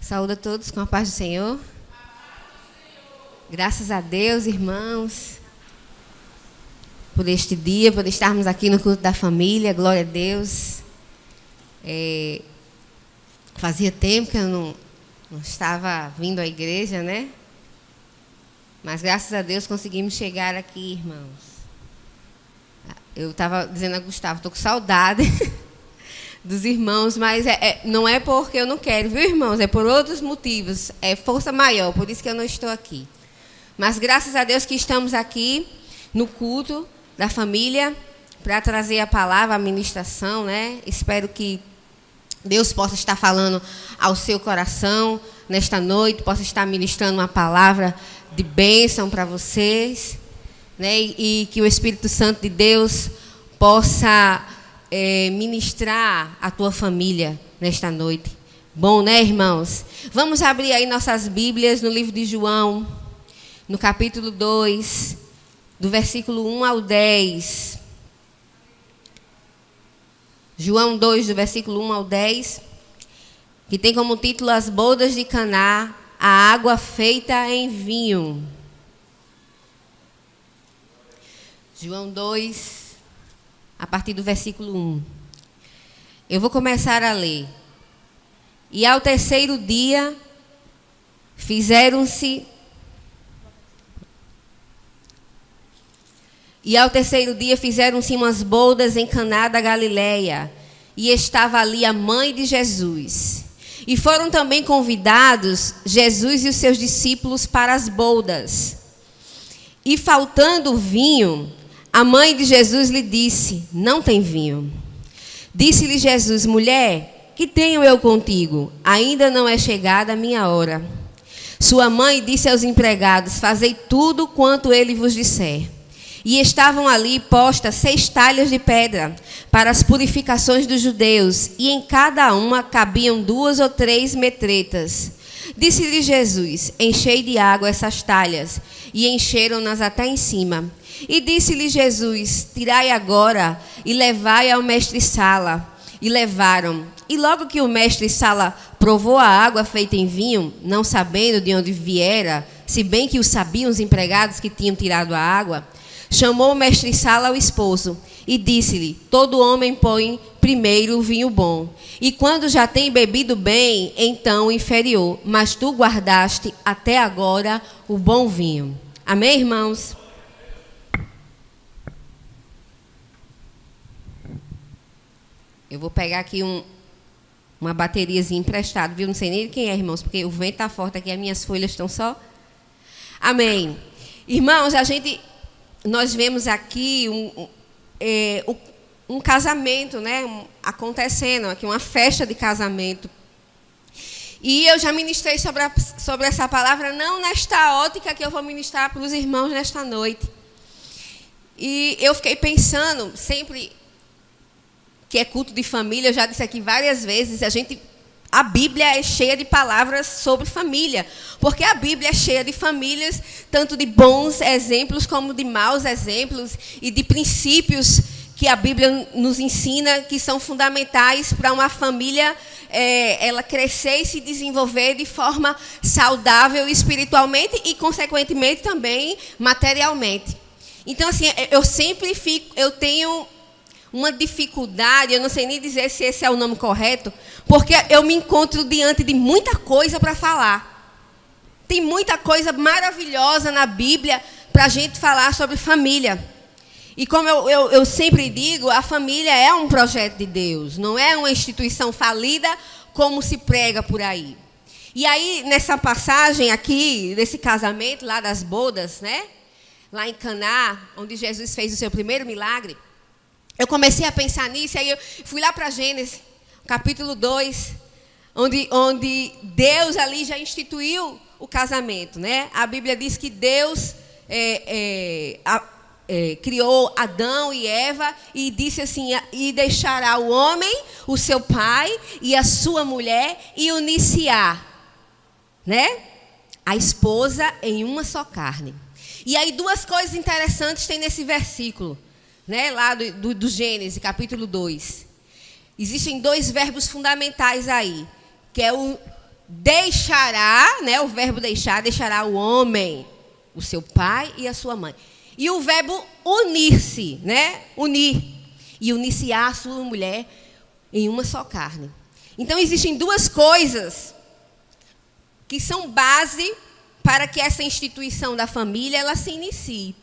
Saúde a todos com a paz do Senhor. Graças a Deus, irmãos, por este dia, por estarmos aqui no culto da família. Glória a Deus. Fazia tempo que eu não estava vindo à igreja, né? Mas graças a Deus conseguimos chegar aqui, irmãos. Eu estava dizendo a Gustavo, estou com saudade dos irmãos, mas não é porque eu não quero, viu, irmãos? É por outros motivos, é força maior, por isso que eu não estou aqui. Mas graças a Deus que estamos aqui no culto da família para trazer a palavra, a ministração, né? Espero que Deus possa estar falando ao seu coração nesta noite, possa estar ministrando uma palavra de bênção para vocês, né? E que o Espírito Santo de Deus possa ministrar a tua família nesta noite. Bom, né, irmãos? Vamos abrir aí nossas Bíblias no livro de João, no capítulo 2, do versículo 1 ao 10. João 2, do versículo 1 ao 10, que tem como título As bodas de Caná, a água feita em vinho. João 2, a partir do versículo 1. Eu vou começar a ler. E ao terceiro dia fizeram-se umas bodas em Caná da Galileia, e estava ali a mãe de Jesus. E foram também convidados Jesus e os seus discípulos para as bodas. E faltando vinho, a mãe de Jesus lhe disse: não tem vinho. Disse-lhe Jesus: mulher, que tenho eu contigo? Ainda não é chegada a minha hora. Sua mãe disse aos empregados: fazei tudo quanto ele vos disser. E estavam ali postas 6 talhas de pedra para as purificações dos judeus, e em cada uma cabiam 2 ou 3 metretas. Disse-lhe Jesus: enchei de água essas talhas. E encheram-nas até em cima. E disse-lhe Jesus: tirai agora e levai ao mestre-sala. E levaram. E logo que o mestre-sala provou a água feita em vinho, não sabendo de onde viera, se bem que o sabiam os empregados que tinham tirado a água, chamou o mestre-sala ao esposo e disse-lhe: todo homem põe primeiro o vinho bom, e quando já tem bebido bem, então o inferior. Mas tu guardaste até agora o bom vinho. Amém, irmãos? Eu vou pegar aqui uma bateriazinha emprestada, viu? Não sei nem de quem é, irmãos, porque o vento está forte aqui, as minhas folhas estão só. Amém. Irmãos, nós vemos aqui um casamento, né, acontecendo aqui, uma festa de casamento. E eu já ministrei sobre essa palavra, não nesta ótica que eu vou ministrar para os irmãos nesta noite. E eu fiquei pensando, sempre que é culto de família, eu já disse aqui várias vezes, a Bíblia é cheia de palavras sobre família, porque a Bíblia é cheia de famílias, tanto de bons exemplos como de maus exemplos, e de princípios que a Bíblia nos ensina, que são fundamentais para uma família ela crescer e se desenvolver de forma saudável espiritualmente e, consequentemente, também materialmente. Então, assim, eu tenho uma dificuldade, eu não sei nem dizer se esse é o nome correto, porque eu me encontro diante de muita coisa para falar. Tem muita coisa maravilhosa na Bíblia para a gente falar sobre família. E como eu sempre digo, a família é um projeto de Deus, não é uma instituição falida como se prega por aí. E aí, nessa passagem aqui, desse casamento lá das bodas, né? Lá em Caná, onde Jesus fez o seu primeiro milagre, eu comecei a pensar nisso, aí eu fui lá para Gênesis, capítulo 2, onde Deus ali já instituiu o casamento, né? A Bíblia diz que Deus criou Adão e Eva e disse assim: e deixará o homem, o seu pai e a sua mulher, e unir-se-á, né? A esposa em uma só carne. E aí 2 coisas interessantes tem nesse versículo, né, lá do Gênesis, capítulo 2. Existem 2 verbos fundamentais aí, que é o deixará, né, o verbo deixará o homem, o seu pai e a sua mãe. E o verbo unir-se, né, unir. E unir-se-á a sua mulher em uma só carne. Então, existem duas coisas que são base para que essa instituição da família ela se inicie.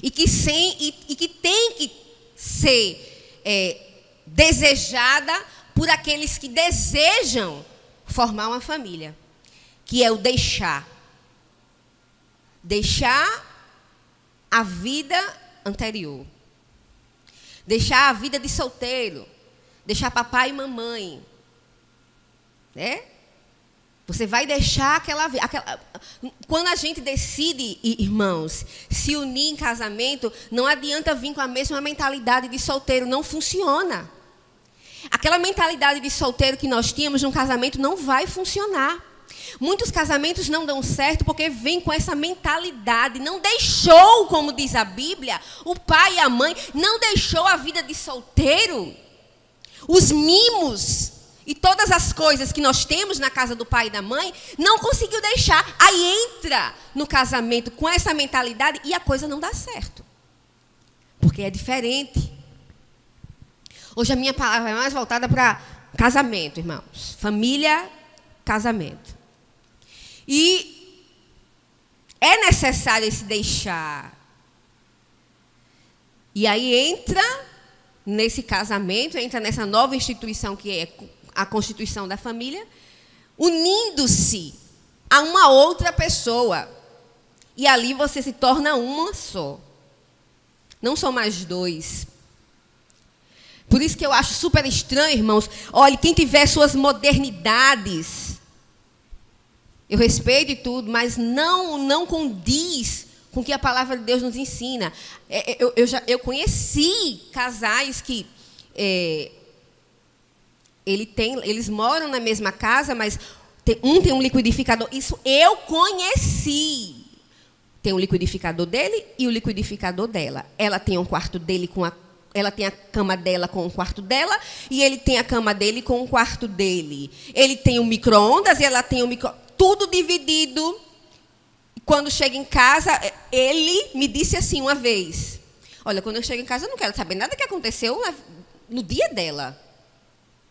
E que tem que ser desejada por aqueles que desejam formar uma família, que é o deixar. Deixar a vida anterior. Deixar a vida de solteiro. Deixar papai e mamãe. Né? Você vai deixar aquela vida. Quando a gente decide, irmãos, se unir em casamento, não adianta vir com a mesma mentalidade de solteiro. Não funciona. Aquela mentalidade de solteiro que nós tínhamos no casamento não vai funcionar. Muitos casamentos não dão certo porque vêm com essa mentalidade. Não deixou, como diz a Bíblia, o pai e a mãe, não deixou a vida de solteiro. Os mimos e todas as coisas que nós temos na casa do pai e da mãe, não conseguiu deixar. Aí entra no casamento com essa mentalidade e a coisa não dá certo. Porque é diferente. Hoje a minha palavra é mais voltada para casamento, irmãos. Família, casamento. E é necessário esse deixar. E aí entra nesse casamento, entra nessa nova instituição que é a constituição da família, unindo-se a uma outra pessoa. E ali você se torna uma só. Não são mais dois. Por isso que eu acho super estranho, irmãos. Olha, quem tiver suas modernidades, eu respeito e tudo, mas não condiz com o que a palavra de Deus nos ensina. Eu conheci casais que eles moram na mesma casa, mas um tem um liquidificador. Isso eu conheci. Tem um liquidificador dele e o liquidificador dela. Ela tem um quarto dele ela tem a cama dela com o quarto dela e ele tem a cama dele com o quarto dele. Ele tem o micro-ondas e ela tem o micro-ondas. Tudo dividido. Quando chega em casa, ele me disse assim uma vez: olha, quando eu chego em casa, eu não quero saber nada que aconteceu no dia dela.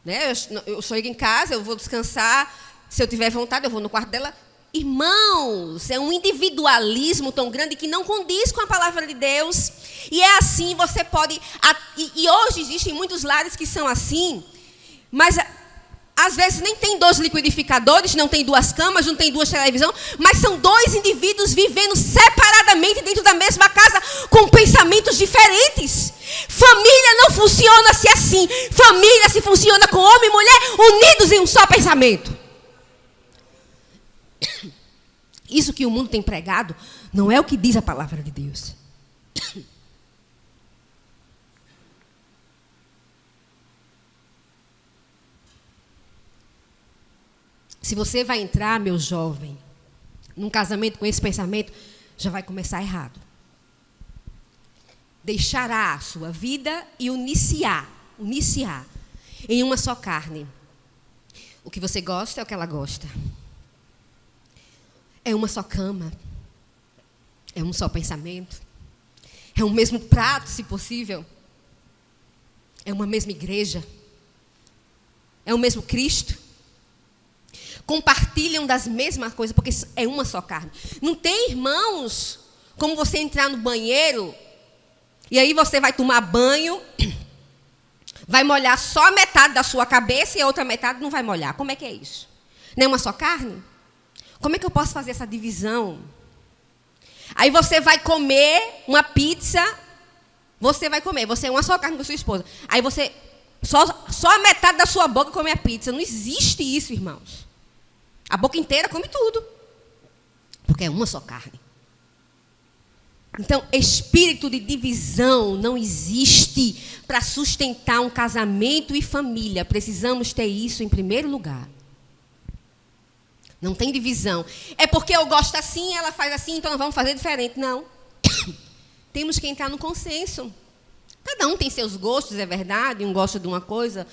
Né? Eu chego em casa, eu vou descansar. Se eu tiver vontade, eu vou no quarto dela. Irmãos, é um individualismo tão grande que não condiz com a palavra de Deus. E é assim, você pode... E hoje existem muitos lares que são assim, mas às vezes nem tem 2 liquidificadores, não tem 2 camas, não tem 2 televisões, mas são 2 indivíduos vivendo separadamente dentro da mesma casa, com pensamentos diferentes. Família não funciona se assim. Família se funciona com homem e mulher unidos em um só pensamento. Isso que o mundo tem pregado não é o que diz a palavra de Deus. Se você vai entrar, meu jovem, num casamento com esse pensamento, já vai começar errado. Deixará a sua vida e uniciar em uma só carne. O que você gosta é o que ela gosta. É uma só cama. É um só pensamento. É um mesmo prato, se possível. É uma mesma igreja. É o mesmo Cristo. Compartilham das mesmas coisas, porque é uma só carne. Não tem, irmãos, como você entrar no banheiro e aí você vai tomar banho, vai molhar só a metade da sua cabeça e a outra metade não vai molhar. Como é que é isso? Não é uma só carne? Como é que eu posso fazer essa divisão? Aí você vai comer uma pizza, você é uma só carne com a sua esposa. Aí você, só a metade da sua boca come a pizza. Não existe isso, irmãos. A boca inteira come tudo. Porque é uma só carne. Então, espírito de divisão não existe para sustentar um casamento e família. Precisamos ter isso em primeiro lugar. Não tem divisão. É porque eu gosto assim, ela faz assim, então nós vamos fazer diferente. Não. Temos que entrar no consenso. Cada um tem seus gostos, é verdade. Um gosta de uma coisa,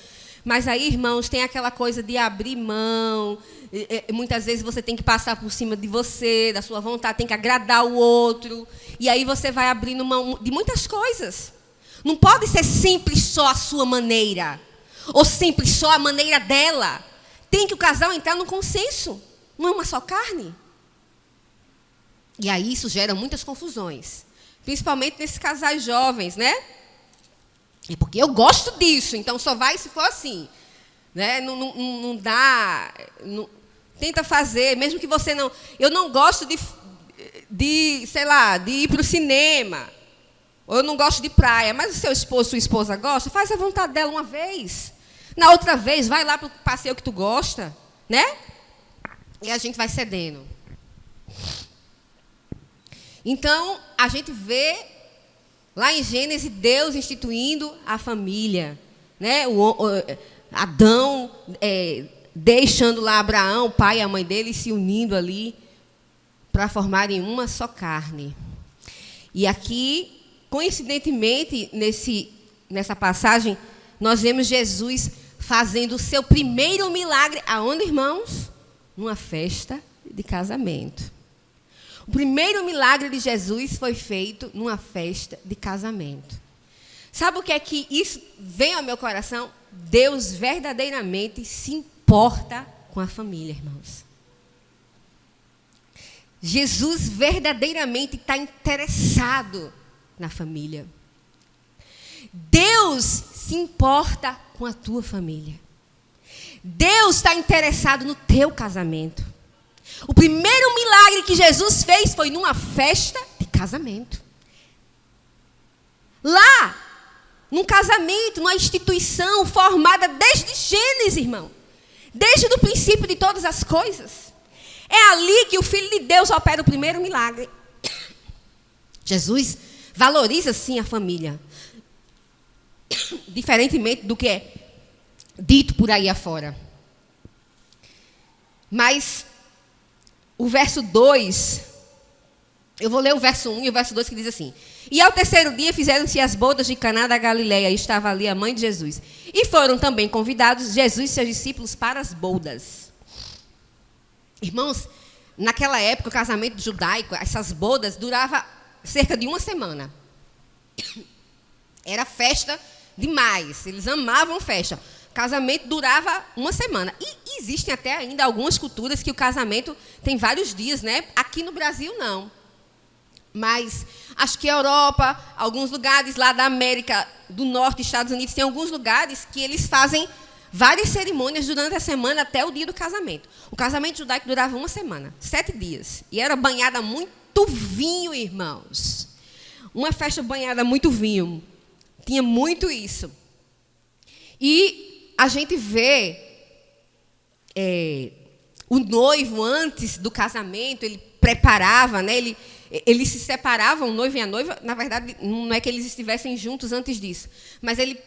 Mas aí, irmãos, tem aquela coisa de abrir mão. Muitas vezes você tem que passar por cima de você, da sua vontade, tem que agradar o outro. E aí você vai abrindo mão de muitas coisas. Não pode ser sempre só a sua maneira. Ou sempre só a maneira dela. Tem que o casal entrar no consenso. Não é uma só carne. E aí isso gera muitas confusões. Principalmente nesses casais jovens, né? É porque eu gosto disso, então só vai se for assim. Né? Não dá. Tenta fazer, mesmo que você não... Eu não gosto sei lá, de ir para o cinema. Ou eu não gosto de praia, mas o seu esposo, sua esposa gosta, faz a vontade dela uma vez. Na outra vez, vai lá para o passeio que tu gosta, né? E a gente vai cedendo. Então, a gente vê lá em Gênesis Deus instituindo a família, né? Adão deixando lá Abraão, o pai e a mãe dele, se unindo ali para formarem uma só carne. E aqui, coincidentemente, nessa passagem, nós vemos Jesus fazendo o seu primeiro milagre. Aonde, irmãos? Numa festa de casamento. O primeiro milagre de Jesus foi feito numa festa de casamento. Sabe o que é que isso vem ao meu coração? Deus verdadeiramente se importa com a família, irmãos. Jesus verdadeiramente está interessado na família. Deus se importa com a tua família. Deus está interessado no teu casamento. O primeiro milagre que Jesus fez foi numa festa de casamento. Lá, num casamento, numa instituição formada desde Gênesis, irmão. Desde o princípio de todas as coisas. É ali que o Filho de Deus opera o primeiro milagre. Jesus valoriza, sim, a família. Diferentemente do que é dito por aí afora. Mas o verso 2, eu vou ler o verso 1 e o verso 2 que diz assim: E ao terceiro dia fizeram-se as bodas de Caná da Galileia, e estava ali a mãe de Jesus. E foram também convidados Jesus e seus discípulos para as bodas. Irmãos, naquela época, o casamento judaico, essas bodas duravam cerca de uma semana. Era festa demais, eles amavam festa. O casamento durava uma semana. E existem até ainda algumas culturas que o casamento tem vários dias, né? Aqui no Brasil, não. Mas acho que a Europa, alguns lugares lá da América do Norte, Estados Unidos, tem alguns lugares que eles fazem várias cerimônias durante a semana até o dia do casamento. O casamento judaico durava uma semana, 7 dias. E era banhada muito vinho, irmãos. Uma festa banhada muito vinho. Tinha muito isso. E a gente vê o noivo, antes do casamento, ele preparava, né? Eles se separavam, o noivo e a noiva. Na verdade, não é que eles estivessem juntos antes disso. Mas ele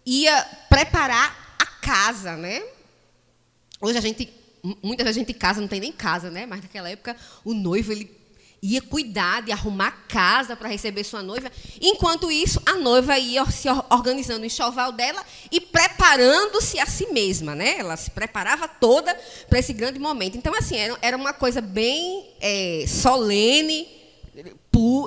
ia preparar a casa, né? Hoje muita gente casa, não tem nem casa, né? Mas naquela época, o noivo, ele ia cuidar de arrumar a casa para receber sua noiva. Enquanto isso, a noiva ia se organizando o enxoval dela e preparando-se a si mesma, né? Ela se preparava toda para esse grande momento. Então, assim, era uma coisa bem solene.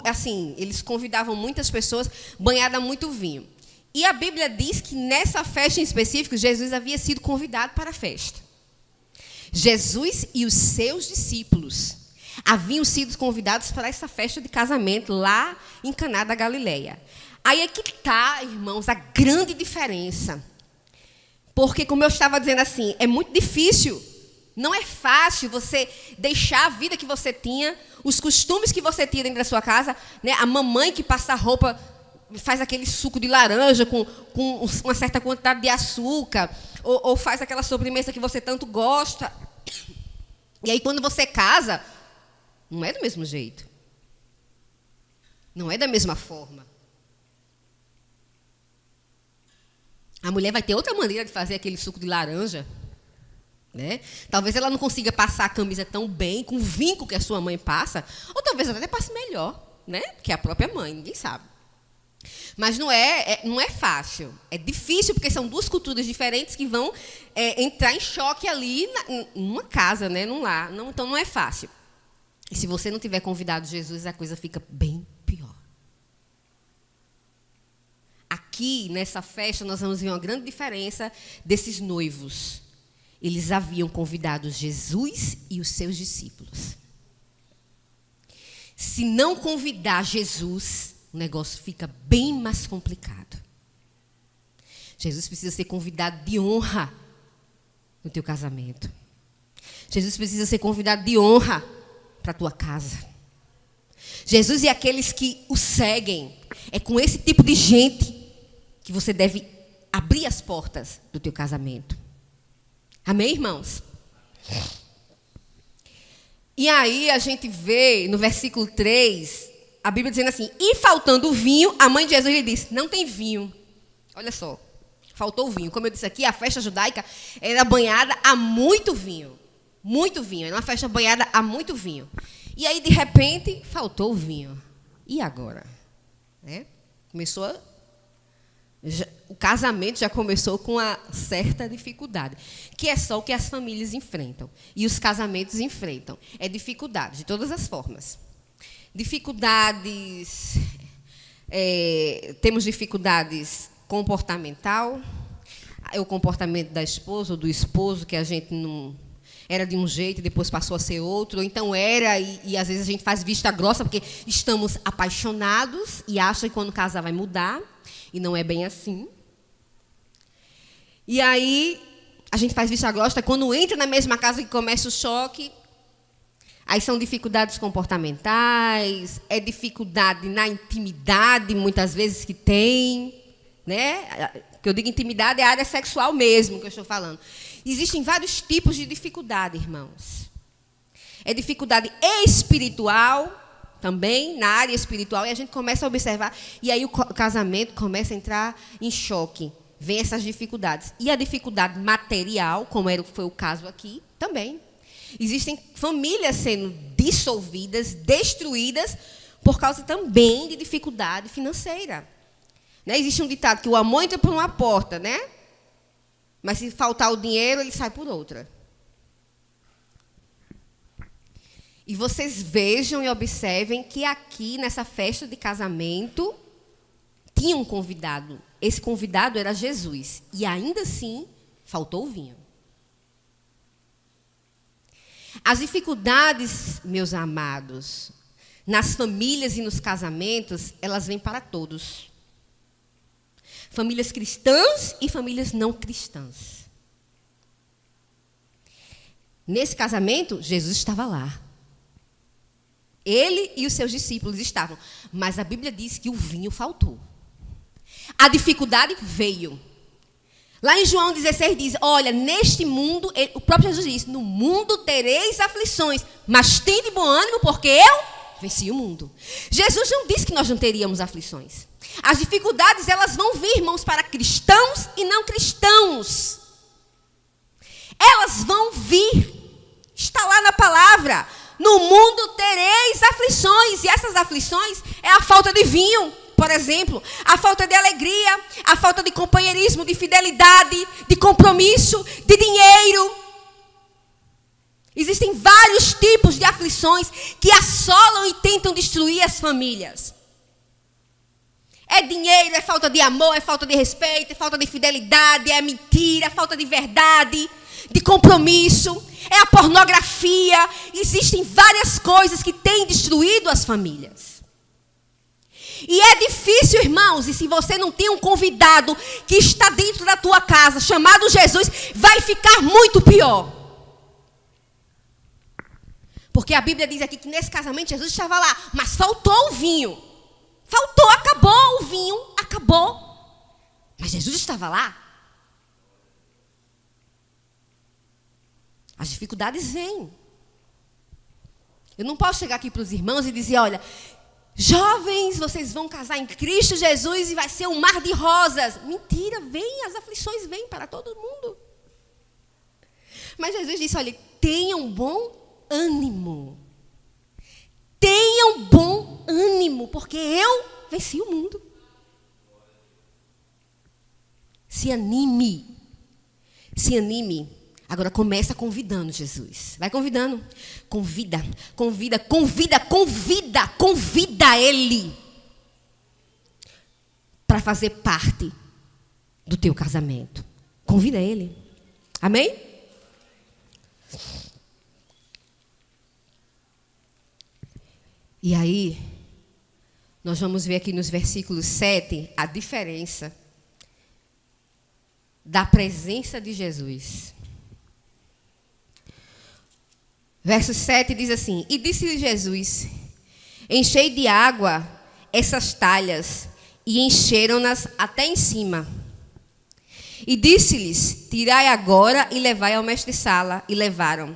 Assim, eles convidavam muitas pessoas, banhada muito vinho. E a Bíblia diz que nessa festa em específico, Jesus havia sido convidado para a festa. Jesus e os seus discípulos haviam sido convidados para essa festa de casamento lá em Caná da Galileia. Aí é que está, irmãos, a grande diferença. Porque, como eu estava dizendo assim, é muito difícil, não é fácil você deixar a vida que você tinha, os costumes que você tinha dentro da sua casa, né? A mamãe que passa a roupa, faz aquele suco de laranja com uma certa quantidade de açúcar, ou faz aquela sobremesa que você tanto gosta. E aí, quando você casa, não é do mesmo jeito. Não é da mesma forma. A mulher vai ter outra maneira de fazer aquele suco de laranja, né? Talvez ela não consiga passar a camisa tão bem, com o vinco que a sua mãe passa, ou talvez ela até passe melhor, né? Que a própria mãe, ninguém sabe. Mas não é fácil. É difícil, porque são duas culturas diferentes que vão entrar em choque ali numa casa, né, num lar. Não, então, não é fácil. E se você não tiver convidado Jesus, a coisa fica bem pior. Aqui, nessa festa, nós vamos ver uma grande diferença desses noivos. Eles haviam convidado Jesus e os seus discípulos. Se não convidar Jesus, o negócio fica bem mais complicado. Jesus precisa ser convidado de honra no teu casamento. Jesus precisa ser convidado de honra para a tua casa. Jesus e aqueles que o seguem, é com esse tipo de gente que você deve abrir as portas do teu casamento. Amém, irmãos? E aí a gente vê no versículo 3, a Bíblia dizendo assim: e faltando o vinho, a mãe de Jesus lhe disse: não tem vinho. Olha só, faltou o vinho. Como eu disse aqui, a festa judaica era banhada a muito vinho. Muito vinho, era uma festa banhada a muito vinho. E aí, de repente, faltou o vinho. E agora? O casamento já começou com uma certa dificuldade, que é só o que as famílias enfrentam. E os casamentos enfrentam. É dificuldade, de todas as formas. Dificuldades... temos dificuldades comportamental. O comportamento da esposa ou do esposo, que a gente não... era de um jeito e depois passou a ser outro, ou então era, e às vezes a gente faz vista grossa porque estamos apaixonados e acha que quando casar vai mudar, e não é bem assim. E aí, a gente faz vista grossa, quando entra na mesma casa que começa o choque, aí são dificuldades comportamentais, é dificuldade na intimidade, muitas vezes, que tem, né? Que eu digo intimidade é a área sexual mesmo que eu estou falando. Existem vários tipos de dificuldade, irmãos. É dificuldade espiritual, também, na área espiritual, e a gente começa a observar, e aí o casamento começa a entrar em choque. Vem essas dificuldades. E a dificuldade material, como foi o caso aqui, também. Existem famílias sendo dissolvidas, destruídas, por causa também de dificuldade financeira. Né? Existe um ditado que o amor entra por uma porta, né? Mas se faltar o dinheiro, ele sai por outra. E vocês vejam e observem que aqui, nessa festa de casamento, tinha um convidado. Esse convidado era Jesus. E ainda assim, faltou o vinho. As dificuldades, meus amados, nas famílias e nos casamentos, elas vêm para todos. Famílias cristãs e famílias não cristãs. Nesse casamento, Jesus estava lá. Ele e os seus discípulos estavam. Mas a Bíblia diz que o vinho faltou. A dificuldade veio. Lá em João 16 diz, olha, neste mundo, o próprio Jesus diz, no mundo tereis aflições, mas tende bom ânimo, porque eu venci o mundo. Jesus não disse que nós não teríamos aflições. As dificuldades, elas vão vir, irmãos, para cristãos e não cristãos. Elas vão vir. Está lá na palavra. No mundo tereis aflições. E essas aflições é a falta de vinho, por exemplo. A falta de alegria, a falta de companheirismo, de fidelidade, de compromisso, de dinheiro. Existem vários tipos de aflições que assolam e tentam destruir as famílias. É dinheiro, é falta de amor, é falta de respeito, é falta de fidelidade, é mentira, é falta de verdade, de compromisso, é a pornografia. Existem várias coisas que têm destruído as famílias. E é difícil, irmãos, e se você não tem um convidado que está dentro da tua casa, chamado Jesus, vai ficar muito pior. Porque a Bíblia diz aqui que nesse casamento Jesus estava lá, mas faltou o vinho. Faltou, acabou o vinho, acabou. Mas Jesus estava lá. As dificuldades vêm. Eu não posso chegar aqui para os irmãos e dizer, olha, jovens, vocês vão casar em Cristo Jesus e vai ser um mar de rosas. Mentira, vem, as aflições vêm para todo mundo. Mas Jesus disse, olha, tenham bom ânimo. Tenham bom ânimo, porque eu venci o mundo. Se anime. Se anime. Agora começa convidando Jesus. Vai convidando. Convida Ele para fazer parte do teu casamento. Convida Ele. Amém? E aí, nós vamos ver aqui nos versículos 7 a diferença da presença de Jesus. Verso 7 diz assim: E disse-lhe Jesus: Enchei de água essas talhas, e encheram-nas até em cima. E disse-lhes: Tirai agora e levai ao mestre-sala. E levaram.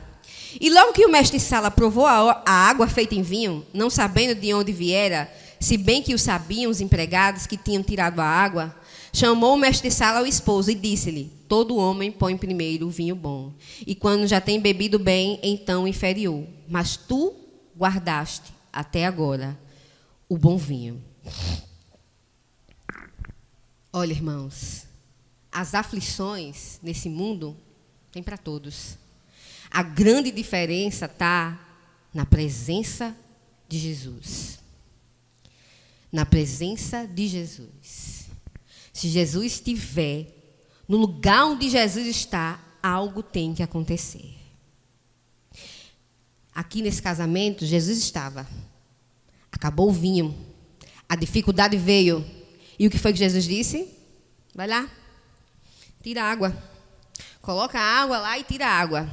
E logo que o mestre-sala provou a água feita em vinho, não sabendo de onde viera, se bem que o sabiam os empregados que tinham tirado a água, chamou o mestre-sala ao esposo e disse-lhe: Todo homem põe primeiro o vinho bom, e quando já tem bebido bem, então o inferior. Mas tu guardaste até agora o bom vinho. Olha, irmãos, as aflições nesse mundo tem para todos. A grande diferença está na presença de Jesus. Na presença de Jesus. Se Jesus estiver no lugar onde Jesus está, algo tem que acontecer. Aqui nesse casamento, Jesus estava. Acabou o vinho. A dificuldade veio. E o que foi que Jesus disse? Vai lá. Tira a água. Coloca a água lá e tira a água.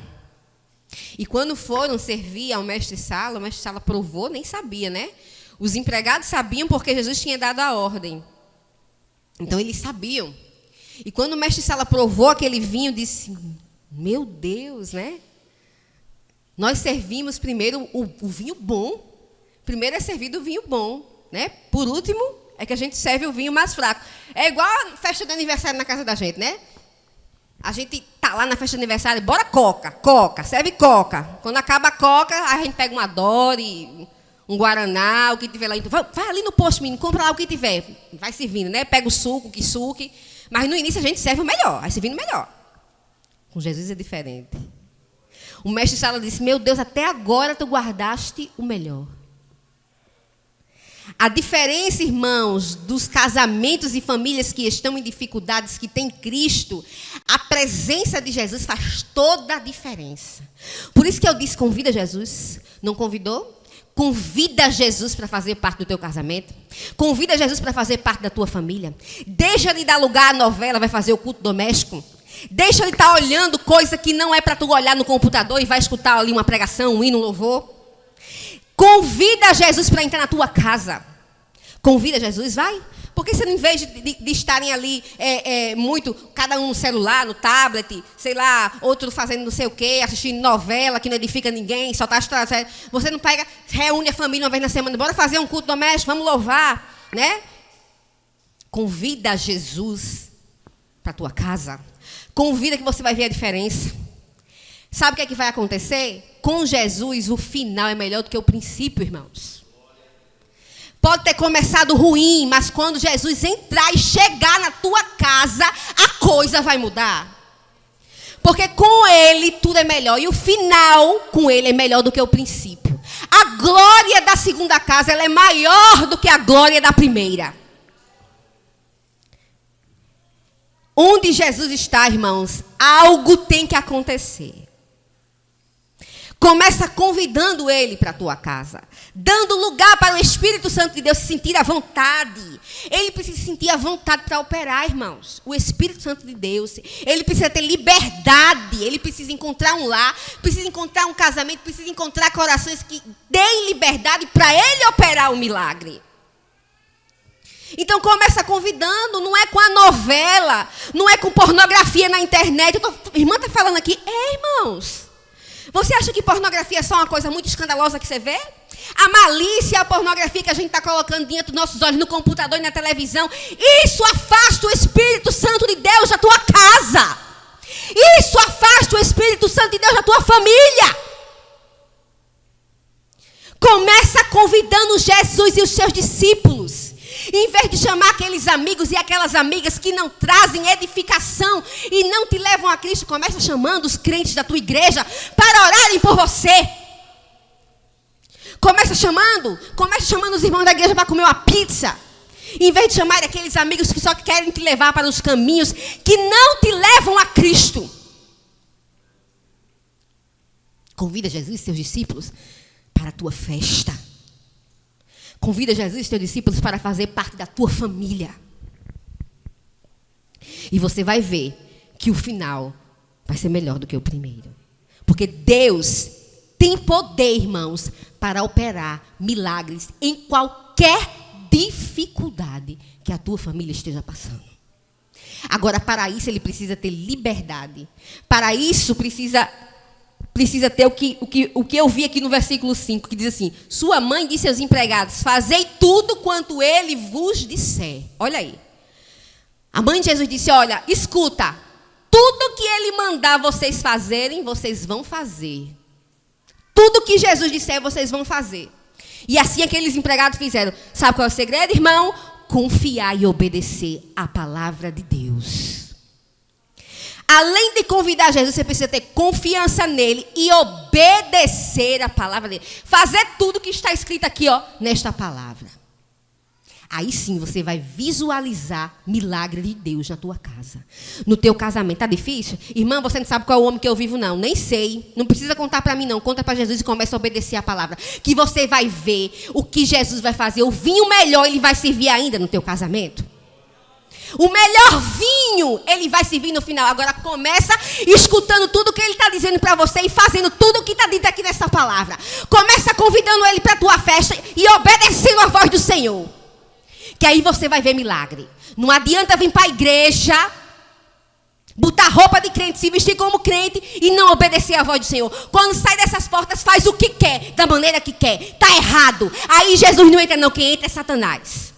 E quando foram servir ao mestre-sala, o mestre-sala provou, nem sabia, né? Os empregados sabiam porque Jesus tinha dado a ordem. Então, eles sabiam. E quando o mestre-sala provou aquele vinho, disse: Meu Deus, né? Nós servimos primeiro o vinho bom. Primeiro é servido o vinho bom, né? Por último, é que a gente serve o vinho mais fraco. É igual a festa de aniversário na casa da gente, né? A gente tá lá na festa de aniversário, bora coca, serve coca. Quando acaba a coca, a gente pega uma Dori, um Guaraná, o que tiver lá. Vai ali no posto, menino, compra lá o que tiver. Vai servindo, né? Pega o suco, que suque. Mas no início a gente serve o melhor, vai servindo o melhor. Com Jesus é diferente. O mestre-sala disse: Meu Deus, até agora tu guardaste o melhor. A diferença, irmãos, dos casamentos e famílias que estão em dificuldades, que têm Cristo, a presença de Jesus faz toda a diferença. Por isso que eu disse: convida Jesus. Não convidou? Convida Jesus para fazer parte do teu casamento. Convida Jesus para fazer parte da tua família. Deixa ele dar lugar à novela, vai fazer o culto doméstico. Deixa ele estar olhando coisa que não é para tu olhar no computador e vai escutar ali uma pregação, um hino, um louvor. Convida Jesus para entrar na tua casa. Convida Jesus, vai. Porque você, em vez de estarem ali muito, cada um no celular, no tablet, sei lá, outro fazendo não sei o quê, assistindo novela que não edifica ninguém, só está trazendo. Você não pega, reúne a família uma vez na semana, bora fazer um culto doméstico, vamos louvar, né? Convida Jesus para a tua casa. Convida que você vai ver a diferença. Sabe o que é que vai acontecer? Com Jesus, o final é melhor do que o princípio, irmãos. Pode ter começado ruim, mas quando Jesus entrar e chegar na tua casa, a coisa vai mudar. Porque com Ele tudo é melhor. E o final com Ele é melhor do que o princípio. A glória da segunda casa, ela é maior do que a glória da primeira. Onde Jesus está, irmãos, algo tem que acontecer. Começa convidando Ele para a tua casa. Dando lugar para o Espírito Santo de Deus se sentir à vontade. Ele precisa se sentir à vontade para operar, irmãos. O Espírito Santo de Deus. Ele precisa ter liberdade. Ele precisa encontrar um lar. Precisa encontrar um casamento. Precisa encontrar corações que deem liberdade para Ele operar o milagre. Então começa convidando. Não é com a novela. Não é com pornografia na internet. A irmã está falando aqui. Irmãos. Você acha que pornografia é só uma coisa muito escandalosa que você vê? A malícia, a pornografia que a gente está colocando diante dos nossos olhos no computador e na televisão, isso afasta o Espírito Santo de Deus da tua casa. Isso afasta o Espírito Santo de Deus da tua família. Começa convidando Jesus e os seus discípulos. Em vez de chamar aqueles amigos e aquelas amigas que não trazem edificação e não te levam a Cristo, começa chamando os crentes da tua igreja para orarem por você. Começa chamando os irmãos da igreja para comer uma pizza. Em vez de chamar aqueles amigos que só querem te levar para os caminhos que não te levam a Cristo. Convida Jesus e seus discípulos para a tua festa. Convida Jesus e seus discípulos para fazer parte da tua família. E você vai ver que o final vai ser melhor do que o primeiro. Porque Deus tem poder, irmãos, para operar milagres em qualquer dificuldade que a tua família esteja passando. Agora, para isso, ele precisa ter liberdade. Para isso, precisa ter o que eu vi aqui no versículo 5, que diz assim: sua mãe disse aos empregados, fazei tudo quanto ele vos disser. Olha aí. A mãe de Jesus disse, olha, escuta, tudo que ele mandar vocês fazerem, vocês vão fazer. Tudo que Jesus disser, vocês vão fazer. E assim aqueles empregados fizeram. Sabe qual é o segredo, irmão? Confiar e obedecer à palavra de Deus. Além de convidar Jesus, você precisa ter confiança nele e obedecer a palavra dele. Fazer tudo que está escrito aqui, ó, nesta palavra. Aí sim você vai visualizar milagre de Deus na tua casa. No teu casamento. Tá difícil? Irmã, você não sabe qual é o homem que eu vivo, não. Nem sei. Não precisa contar para mim, não. Conta para Jesus e começa a obedecer a palavra. Que você vai ver o que Jesus vai fazer. O vinho melhor ele vai servir ainda no teu casamento. O melhor vinho ele vai servir no final. Agora começa escutando tudo que ele está dizendo para você e fazendo tudo o que está dito aqui nessa palavra. Começa convidando ele para a tua festa e obedecendo a voz do Senhor. Que aí você vai ver milagre. Não adianta vir para a igreja, botar roupa de crente, se vestir como crente e não obedecer a voz do Senhor. Quando sai dessas portas, faz o que quer, da maneira que quer. Está errado. Aí Jesus não entra não, quem entra é Satanás.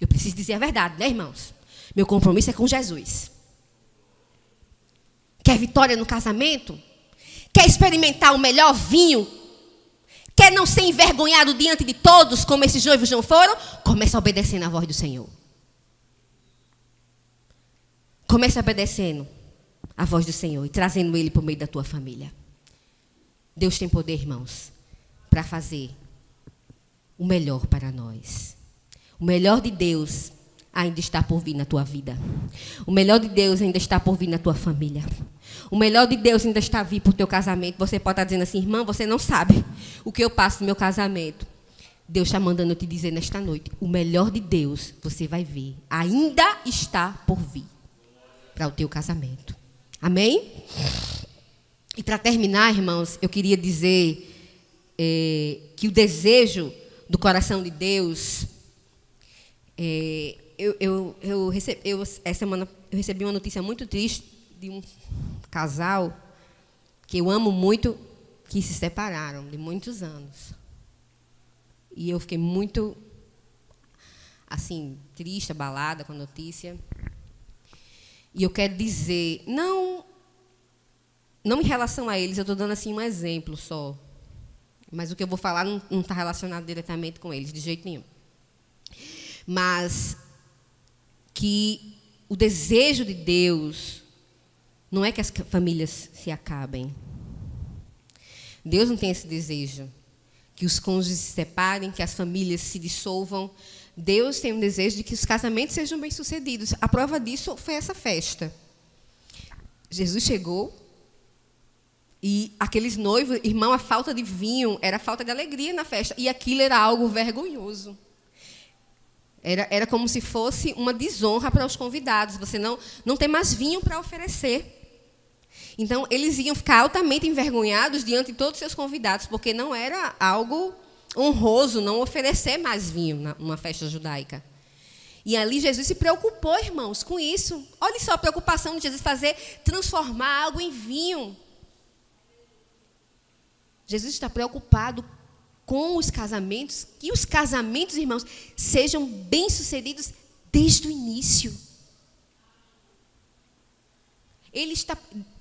Eu preciso dizer a verdade, né, irmãos? Meu compromisso é com Jesus. Quer vitória no casamento? Quer experimentar o melhor vinho? Quer não ser envergonhado diante de todos, como esses noivos não foram? Começa obedecendo a voz do Senhor. Começa obedecendo a voz do Senhor e trazendo Ele para o meio da tua família. Deus tem poder, irmãos, para fazer o melhor para nós. O melhor de Deus ainda está por vir na tua vida. O melhor de Deus ainda está por vir na tua família. O melhor de Deus ainda está a vir para o teu casamento. Você pode estar dizendo assim, irmã, você não sabe o que eu passo no meu casamento. Deus está mandando eu te dizer nesta noite, o melhor de Deus, você vai ver, ainda está por vir para o teu casamento. Amém? E para terminar, irmãos, eu queria dizer que o desejo do coração de Deus... essa semana eu recebi uma notícia muito triste de um casal que eu amo muito, que se separaram de muitos anos. E eu fiquei muito, assim, triste, abalada com a notícia. E eu quero dizer, não em relação a eles, eu estou dando assim um exemplo só. Mas o que eu vou falar não está relacionado diretamente com eles, de jeito nenhum. Mas que o desejo de Deus não é que as famílias se acabem. Deus não tem esse desejo. Que os cônjuges se separem, que as famílias se dissolvam. Deus tem um desejo de que os casamentos sejam bem-sucedidos. A prova disso foi essa festa. Jesus chegou e aqueles noivos, irmão, a falta de vinho era falta de alegria na festa. E aquilo era algo vergonhoso. Era como se fosse uma desonra para os convidados. Você não tem mais vinho para oferecer. Então, eles iam ficar altamente envergonhados diante de todos os seus convidados, porque não era algo honroso não oferecer mais vinho numa festa judaica. E ali Jesus se preocupou, irmãos, com isso. Olha só a preocupação de Jesus transformar algo em vinho. Jesus está preocupado com os casamentos, que os casamentos, irmãos, sejam bem-sucedidos desde o início.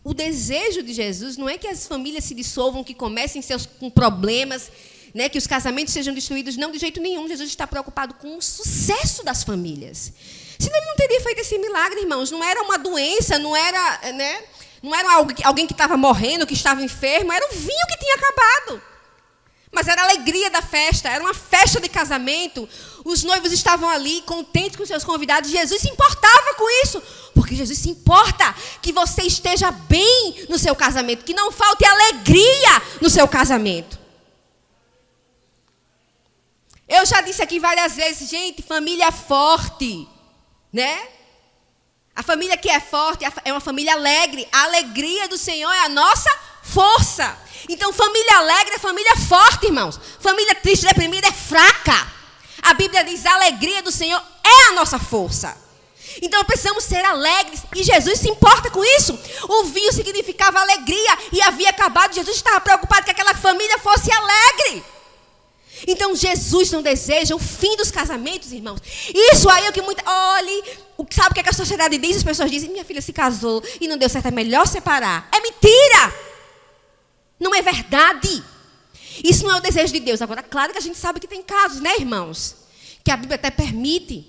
O desejo de Jesus não é que as famílias se dissolvam, que comecem com problemas né, que os casamentos sejam destruídos, não de jeito nenhum. Jesus está preocupado com o sucesso das famílias. Senão ele não teria feito esse milagre, irmãos. Não era uma doença, não era, né, não era alguém que estava morrendo, que estava enfermo, era o vinho que tinha acabado. Mas era a alegria da festa, era uma festa de casamento. Os noivos estavam ali, contentes com seus convidados. Jesus se importava com isso, porque Jesus se importa que você esteja bem no seu casamento, que não falte alegria no seu casamento. Eu já disse aqui várias vezes, gente, família forte, né? A família que é forte é uma família alegre. A alegria do Senhor é a nossa força. Então, família alegre é família forte, irmãos. Família triste, deprimida é fraca. A Bíblia diz: a alegria do Senhor é a nossa força. Então, precisamos ser alegres. E Jesus se importa com isso. O vinho significava alegria e havia acabado. Jesus estava preocupado que aquela família fosse alegre. Então, Jesus não deseja o fim dos casamentos, irmãos. Isso aí é o que muita... Olhe, sabe o que a sociedade diz? As pessoas dizem: minha filha se casou e não deu certo, é melhor separar. É mentira! Não é verdade. Isso não é o desejo de Deus. Agora, claro que a gente sabe que tem casos, né, irmãos? Que a Bíblia até permite.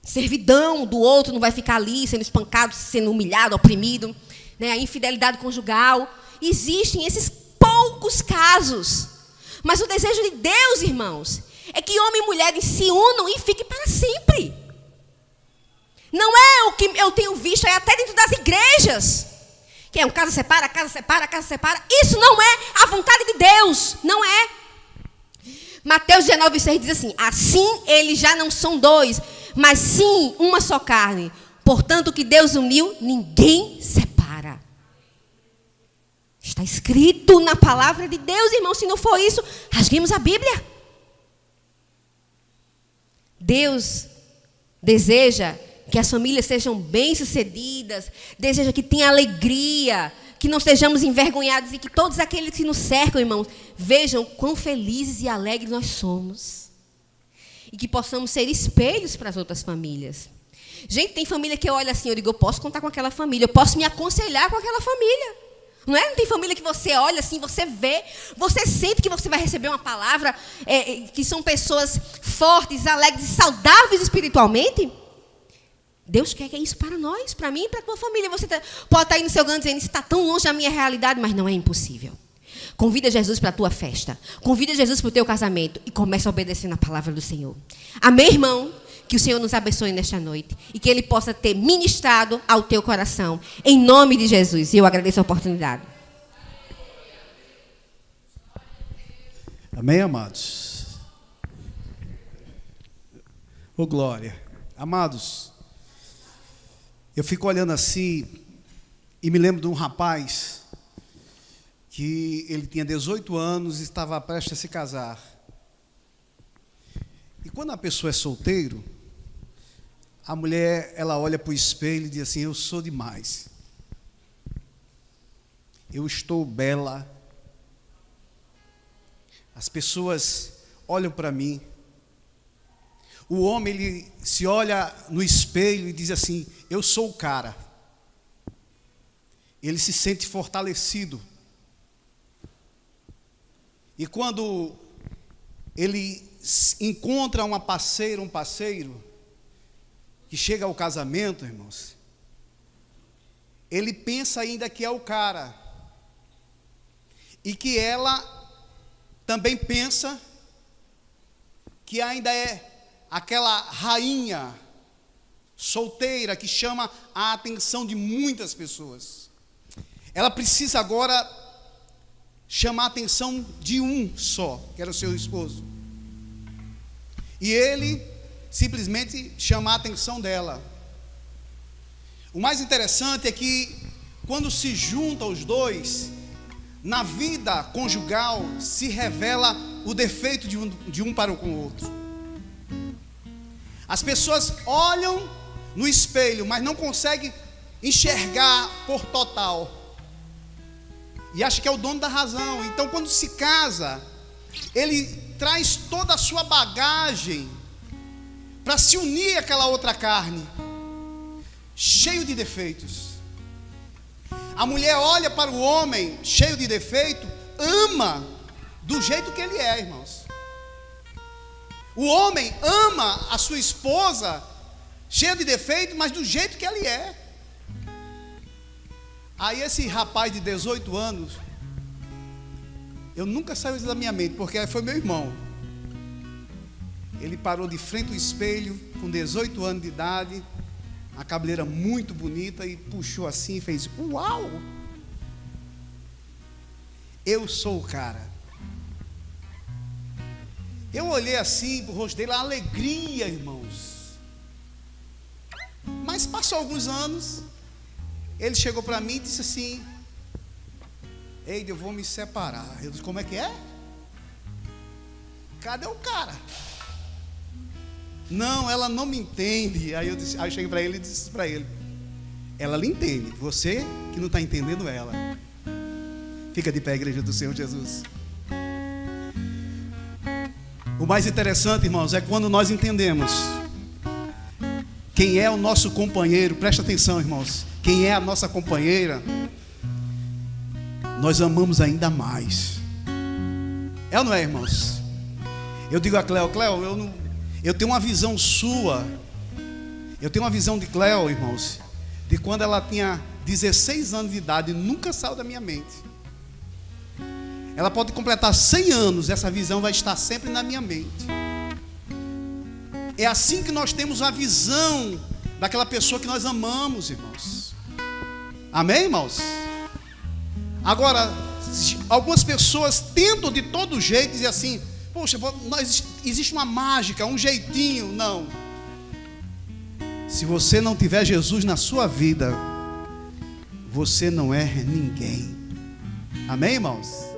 Servidão do outro não vai ficar ali sendo espancado, sendo humilhado, oprimido. Né? A infidelidade conjugal. Existem esses poucos casos. Mas o desejo de Deus, irmãos, é que homem e mulher se unam e fiquem para sempre. Não é o que eu tenho visto aí até dentro das igrejas. Que é um casa separa, casa separa, casa separa. Isso não é a vontade de Deus. Não é. Mateus 19,6 diz assim: assim eles já não são dois, mas sim uma só carne. Portanto, o que Deus uniu, ninguém separa. Está escrito na palavra de Deus, irmão. Se não for isso, rasguemos a Bíblia. Deus deseja que as famílias sejam bem-sucedidas, deseja que tenha alegria, que não sejamos envergonhados e que todos aqueles que nos cercam, irmãos, vejam quão felizes e alegres nós somos. E que possamos ser espelhos para as outras famílias. Gente, tem família que eu olho assim, eu digo: eu posso contar com aquela família, eu posso me aconselhar com aquela família. Não é? Não tem família que você olha assim, você vê, você sente que você vai receber uma palavra, que são pessoas fortes, alegres e saudáveis espiritualmente? Deus quer que é isso para nós, para mim e para a tua família. Você pode estar aí no seu canto dizendo: isso está tão longe da minha realidade, mas não é impossível. Convida Jesus para a tua festa. Convida Jesus para o teu casamento e começa a obedecer na palavra do Senhor. Amém, irmão? Que o Senhor nos abençoe nesta noite e que Ele possa ter ministrado ao teu coração. Em nome de Jesus. E eu agradeço a oportunidade. Amém, amados? Ô, glória. Amados, eu fico olhando assim e me lembro de um rapaz que ele tinha 18 anos e estava prestes a se casar. E quando a pessoa é solteiro, a mulher, ela olha para o espelho e diz assim: eu sou demais. Eu estou bela. As pessoas olham para mim. O homem, ele se olha no espelho e diz assim: eu sou o cara. Ele se sente fortalecido. E quando ele encontra uma parceira, um parceiro, que chega ao casamento, irmãos, ele pensa ainda que é o cara. E que ela também pensa que ainda é aquela rainha solteira que chama a atenção de muitas pessoas. Ela precisa agora chamar a atenção de um só, que era o seu esposo. E ele simplesmente chama a atenção dela. O mais interessante é que quando se juntam os dois, na vida conjugal se revela o defeito de um para com o outro. As pessoas olham no espelho, mas não conseguem enxergar por total. E acha que é o dono da razão. Então, quando se casa, ele traz toda a sua bagagem para se unir àquela outra carne, cheio de defeitos. A mulher olha para o homem cheio de defeito, ama do jeito que ele é, irmãos. O homem ama a sua esposa, cheia de defeitos, mas do jeito que ela é. Aí esse rapaz de 18 anos, eu nunca saiu isso da minha mente, porque foi meu irmão. Ele parou de frente ao espelho, com 18 anos de idade, a cabeleira muito bonita, e puxou assim e fez: uau! Eu sou o cara. Eu olhei assim pro rosto dele, a alegria, irmãos. Mas passou alguns anos, ele chegou para mim e disse assim: Eide, eu vou me separar. Eu disse: como é que é? Cadê o cara? Não, ela não me entende. Aí eu cheguei para ele e disse para ele: ela lhe entende, você que não está entendendo ela. Fica de pé, igreja do Senhor Jesus. O mais interessante, irmãos, é quando nós entendemos quem é o nosso companheiro. Presta atenção, irmãos. Quem é a nossa companheira, nós amamos ainda mais. É ou não é, irmãos? Eu digo a Cleo: eu tenho uma visão sua. Eu tenho uma visão de Cleo, irmãos, de quando ela tinha 16 anos de idade, nunca saiu da minha mente. Ela pode completar 100 anos, essa visão vai estar sempre na minha mente. É assim que nós temos a visão daquela pessoa que nós amamos, irmãos. Amém, irmãos? Agora, algumas pessoas tentam de todo jeito dizer assim: poxa, existe uma mágica, um jeitinho. Não. Se você não tiver Jesus na sua vida, você não é ninguém. Amém, irmãos?